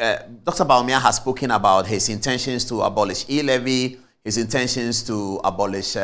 Dr. Bawumia has spoken about his intentions to abolish e-levy, his intentions to abolish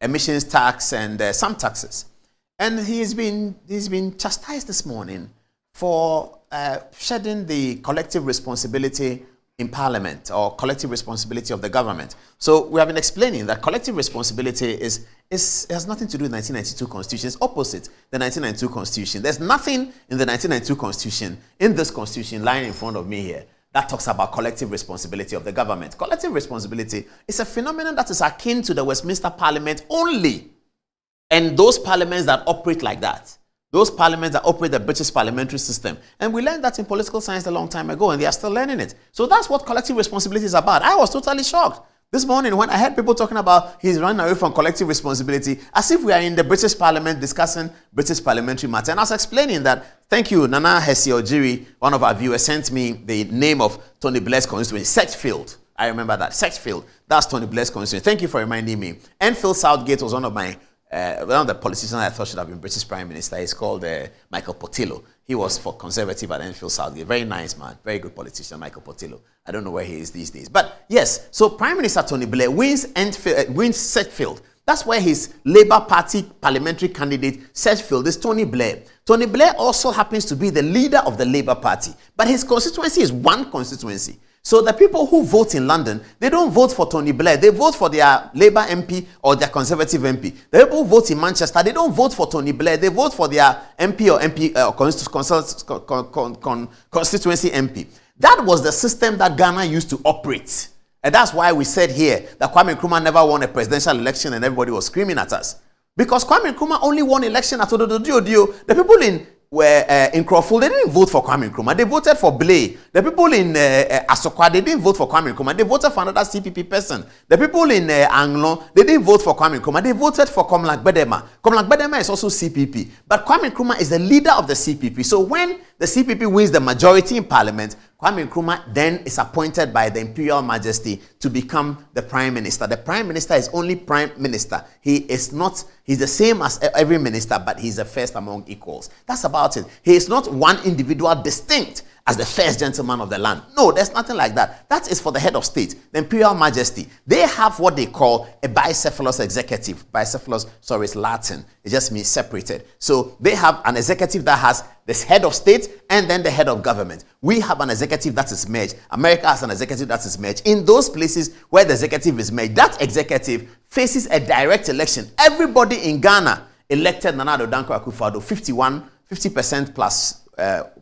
emissions tax and some taxes. And he's been chastised this morning for shedding the collective responsibility in Parliament or collective responsibility of the government. So we have been explaining that collective responsibility has nothing to do with 1992 Constitution. It's opposite the 1992 Constitution. There's nothing in the 1992 Constitution, in this Constitution lying in front of me here, that talks about collective responsibility of the government. Collective responsibility is a phenomenon that is akin to the Westminster Parliament only. And those parliaments that operate like that, those parliaments that operate the British parliamentary system. And we learned that in political science a long time ago, and they are still learning it. So that's what collective responsibility is about. I was totally shocked this morning when I heard people talking about he's running away from collective responsibility, as if we are in the British Parliament discussing British parliamentary matter. And I was explaining that, thank you, Nana Adom-Otchere, one of our viewers, sent me the name of Tony Blair's constituency, Setchfield. I remember that, Setchfield. That's Tony Blair's constituency. Thank you for reminding me. Enfield Southgate was one of the politicians I thought should have been British Prime Minister. He's called Michael Portillo. He was for Conservative at Enfield Southgate. Very nice man, very good politician, Michael Portillo. I don't know where he is these days. But yes, so Prime Minister Tony Blair wins Setchfield. That's where his Labour Party parliamentary candidate, Setchfield, is Tony Blair. Tony Blair also happens to be the leader of the Labour Party. But his constituency is one constituency. So the people who vote in London, they don't vote for Tony Blair. They vote for their Labour MP or their Conservative MP. The people who vote in Manchester, they don't vote for Tony Blair. They vote for their MP or constituency MP. That was the system that Ghana used to operate. And that's why we said here that Kwame Nkrumah never won a presidential election and everybody was screaming at us. Because Kwame Nkrumah only won election at Odododio. The people in Crawford, they didn't vote for Kwame Nkrumah. They voted for Blay. The people in Asokwa, they didn't vote for Kwame Nkrumah. They voted for another CPP person. The people in Anglon, they didn't vote for Kwame Nkrumah. They voted for Komlak Bedema. Komlak Bedema is also CPP. But Kwame Nkrumah is the leader of the CPP. So when the CPP wins the majority in Parliament, Kwame Nkrumah then is appointed by the Imperial Majesty to become the Prime Minister. The Prime Minister is only Prime Minister. He's the same as every minister, but he's the first among equals. That's about it. He is not one individual distinct as the first gentleman of the land. No, there's nothing like that. That is for the head of state, the Imperial Majesty. They have what they call a bicephalous executive. Bicephalous, sorry, it's Latin. It just means separated. So they have an executive that has this head of state and then the head of government. We have an executive that is merged. America has an executive that is merged. In those places where the executive is merged, that executive faces a direct election. Everybody in Ghana elected Nana Addo Dankwa Akufo-Addo, 50% plus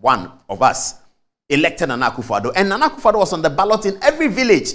one of us elected Nana Akufo-Addo. And Nana Akufo-Addo was on the ballot in every village.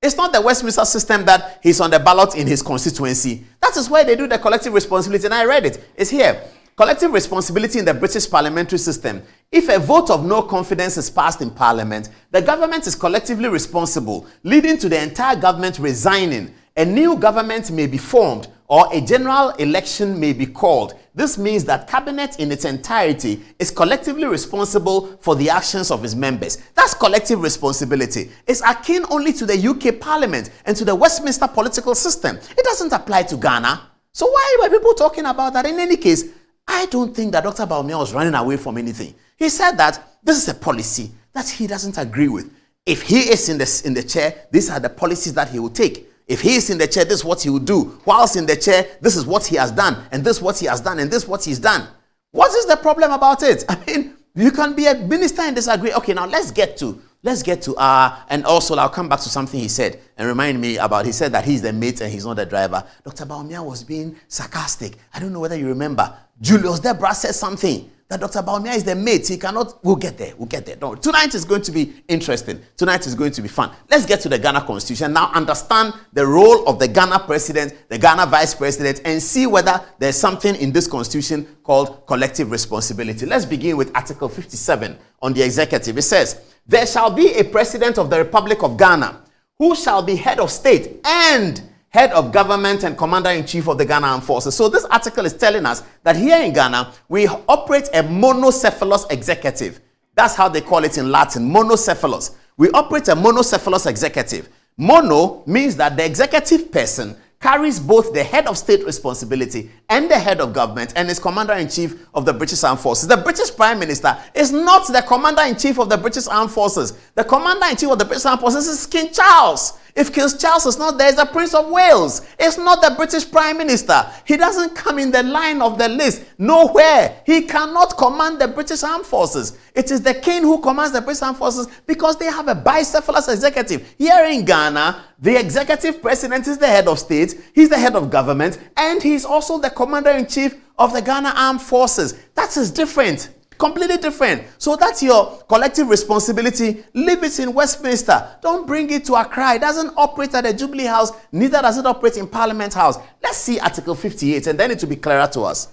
It's not the Westminster system that he's on the ballot in his constituency. That is where they do the collective responsibility. And I read it. It's here. Collective responsibility in the British parliamentary system. If a vote of no confidence is passed in Parliament, the government is collectively responsible, leading to the entire government resigning. A new government may be formed or a general election may be called. This means that cabinet in its entirety is collectively responsible for the actions of its members. That's collective responsibility. It's akin only to the UK Parliament and to the Westminster political system. It doesn't apply to Ghana. So why were people talking about that? In any case, I don't think that Dr. Bawumia was running away from anything. He said that this is a policy that he doesn't agree with. If he is in the chair, these are the policies that he will take. If he is in the chair, this is what he will do. Whilst in the chair, this is what he has done, and this is what he has done, and this is what he's done. What is the problem about it? I mean, you can be a minister and disagree. Okay, now let's get to and also I'll come back to something he said and remind me about. He said that he's the mate and he's not the driver. Dr. Bawumia was being sarcastic. I don't know whether you remember. Julius Debra said something that Dr. Bawumia is the mate. He cannot. We'll get there. No, tonight is going to be interesting. Tonight is going to be fun. Let's get to the Ghana Constitution now. Understand the role of the Ghana president, the Ghana vice president, and see whether there's something in this constitution called collective responsibility. Let's begin with Article 57 on the executive. It says, "There shall be a president of the Republic of Ghana who shall be head of state and head of government and commander-in-chief of the Ghana Armed Forces." So this article is telling us that here in Ghana, we operate a monocephalous executive. That's how they call it in Latin, monocephalous. We operate a monocephalous executive. Mono means that the executive person carries both the head of state responsibility and the head of government and is commander-in-chief of the British Armed Forces. The British Prime Minister is not the commander-in-chief of the British Armed Forces. The commander-in-chief of the British Armed Forces is King Charles. If King Charles is not there, it's the Prince of Wales. It's not the British Prime Minister. He doesn't come in the line of the list. Nowhere. He cannot command the British Armed Forces. It is the King who commands the British Armed Forces because they have a bicephalous executive. Here in Ghana, the executive president is the head of state, he's the head of government, and he's also the commander-in-chief of the Ghana Armed Forces. That is different. Completely different. So that's your collective responsibility. Leave it in Westminster. Don't bring it to Accra. It doesn't operate at the Jubilee House. Neither does it operate in Parliament House. Let's see Article 58 and then it will be clearer to us.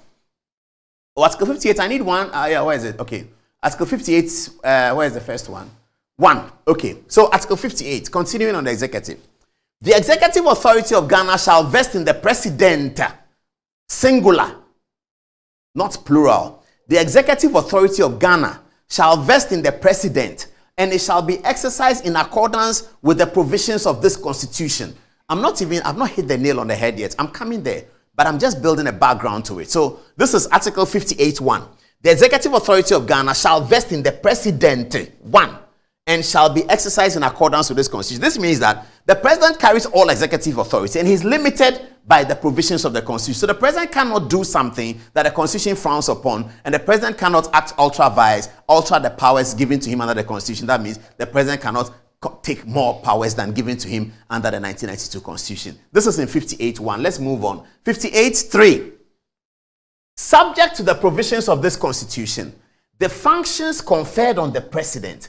Oh, Article 58, I need one. Yeah, where is it? Okay. Article 58, where is the first one? 1. Okay. So Article 58, continuing on the executive. The executive authority of Ghana shall vest in the president, singular, not plural. The executive authority of Ghana shall vest in the president, and it shall be exercised in accordance with the provisions of this constitution. I've not hit the nail on the head yet. I'm coming there, but I'm just building a background to it. So this is Article 58.1. The executive authority of Ghana shall vest in the president, 1, and shall be exercised in accordance with this constitution. This means that the president carries all executive authority and he's limited by the provisions of the constitution. So the president cannot do something that the constitution frowns upon, and the president cannot act ultra-vires, alter the powers given to him under the constitution. That means the president cannot take more powers than given to him under the 1992 constitution. This is in 58.1. Let's move on. 58.3. Subject to the provisions of this constitution, the functions conferred on the president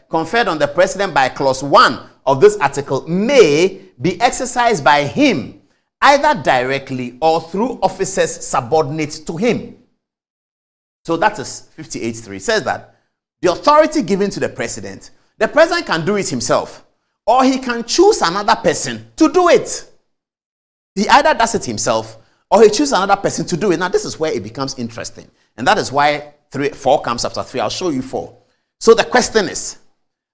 conferred on the president by clause 1 of this article may be exercised by him either directly or through officers subordinate to him. So that is 58.3. It says that the authority given to the president can do it himself, or he can choose another person to do it. He either does it himself or he chooses another person to do it. Now this is where it becomes interesting, and that is why 4 comes after 3. I'll show you 4. So the question is,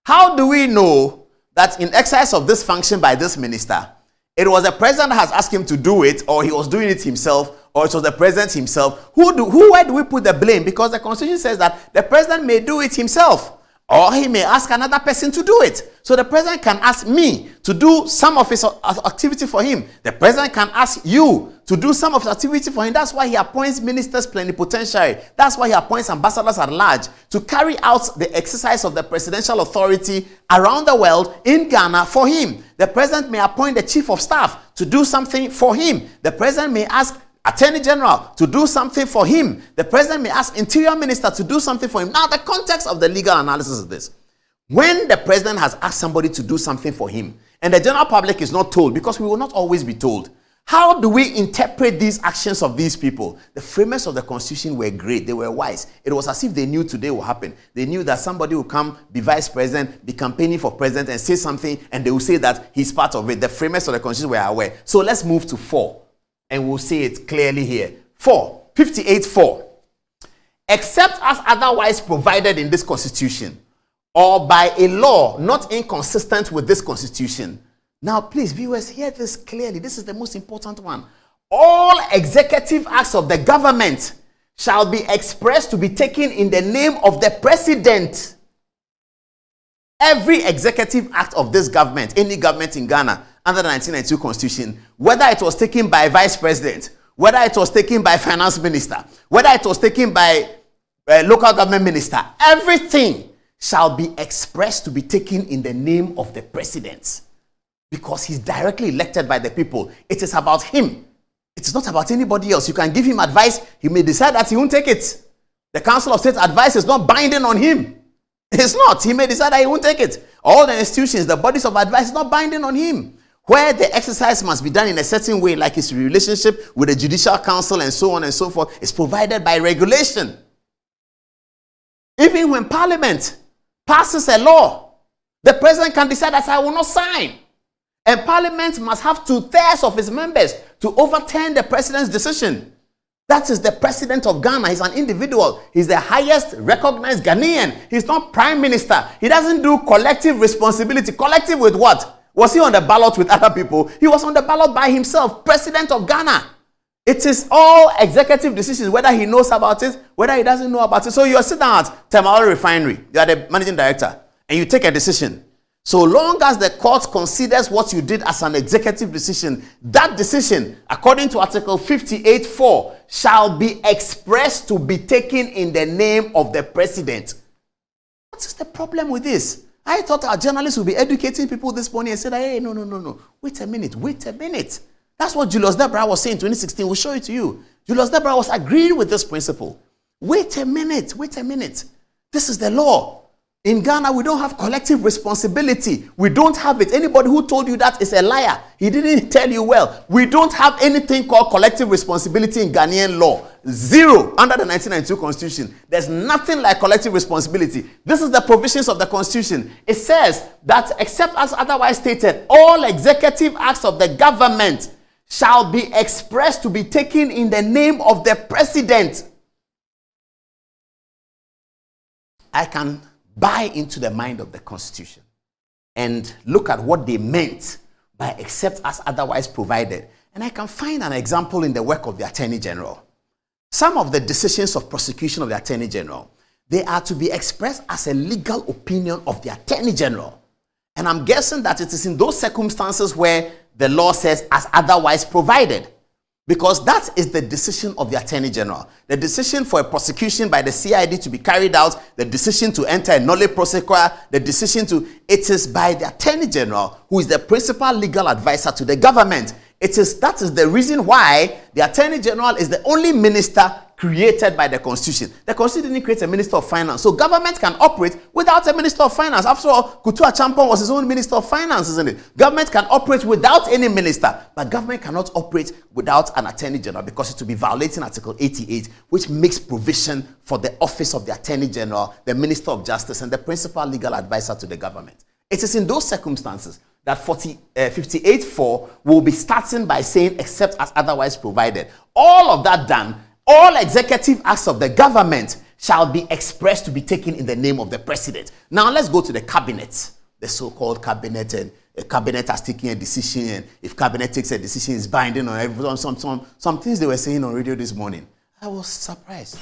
how do we know that in exercise of this function by this minister, it was the president that has asked him to do it, or he was doing it himself, or it was the president himself? Where do we put the blame? Because the constitution says that the president may do it himself, or he may ask another person to do it. So the president can ask me to do some of his activity for him. The president can ask you to do some of his activity for him. That's why he appoints ministers plenipotentiary. That's why he appoints ambassadors at large to carry out the exercise of the presidential authority around the world in Ghana for him. The president may appoint the chief of staff to do something for him. The president may ask Attorney General to do something for him. The president may ask Interior Minister to do something for him. Now, the context of the legal analysis is this. When the president has asked somebody to do something for him, and the general public is not told, because we will not always be told, how do we interpret these actions of these people? The framers of the constitution were great. They were wise. It was as if they knew today will happen. They knew that somebody will come, be vice president, be campaigning for president, and say something, and they will say that he's part of it. The framers of the constitution were aware. So let's move to 4. And we'll see it clearly here. 58.4. Except as otherwise provided in this constitution, or by a law not inconsistent with this constitution. Now, please, viewers, hear this clearly. This is the most important one. All executive acts of the government shall be expressed to be taken in the name of the president. Every executive act of this government, any government in Ghana, under the 1992 constitution, whether it was taken by vice president, whether it was taken by finance minister, whether it was taken by local government minister, everything shall be expressed to be taken in the name of the president, because he's directly elected by the people. It is about him. It is not about anybody else. You can give him advice. He may decide that he won't take it. The Council of State advice is not binding on him. It's not. He may decide that he won't take it. All the institutions, the bodies of advice, is not binding on him. Where the exercise must be done in a certain way, like his relationship with the Judicial Council and so on and so forth, is provided by regulation. Even when Parliament passes a law, the president can decide that I will not sign. And Parliament must have 2/3 of its members to overturn the president's decision. That is the president of Ghana. He's an individual. He's the highest recognized Ghanaian. He's not prime minister. He doesn't do collective responsibility. Collective with what? Was he on the ballot with other people? He was on the ballot by himself, president of Ghana. It is all executive decisions, whether he knows about it, whether he doesn't know about it. So you're sitting at Tamale Refinery, you are the managing director, and you take a decision. So long as the court considers what you did as an executive decision, that decision, according to Article 58(4), shall be expressed to be taken in the name of the president. What is the problem with this? I thought our journalists would be educating people this morning and said, hey, no. Wait a minute. That's what Julius Debra was saying in 2016. We'll show it to you. Julius Debra was agreeing with this principle. Wait a minute. This is the law. In Ghana, we don't have collective responsibility. We don't have it. Anybody who told you that is a liar. He didn't tell you well. We don't have anything called collective responsibility in Ghanaian law. Zero under the 1992 Constitution. There's nothing like collective responsibility. This is the provisions of the Constitution. It says that except as otherwise stated, all executive acts of the government shall be expressed to be taken in the name of the president. I can buy into the mind of the Constitution and look at what they meant by except as otherwise provided. And I can find an example in the work of the Attorney General. Some of the decisions of prosecution of the Attorney General, they are to be expressed as a legal opinion of the Attorney General. And I'm guessing that it is in those circumstances where the law says as otherwise provided. Because that is the decision of the Attorney General. The decision for a prosecution by the CID to be carried out, the decision to enter a nolle prosequa, the decision to... It is by the Attorney General, who is the principal legal advisor to the government. That is the reason why the Attorney General is the only minister created by the Constitution. The Constitution didn't create a Minister of Finance. So government can operate without a Minister of Finance. After all, Kutu Achampong was his own Minister of Finance, isn't it? Government can operate without any minister, but government cannot operate without an Attorney General because it will be violating Article 88, which makes provision for the office of the Attorney General, the Minister of Justice, and the principal legal advisor to the government. It is in those circumstances that 58(4) will be starting by saying except as otherwise provided. All of that done, all executive acts of the government shall be expressed to be taken in the name of the president. Now let's go to the cabinet, the so-called cabinet, and a cabinet has taken a decision, and if cabinet takes a decision, it's binding on everyone. Some things they were saying on radio this morning. I was surprised.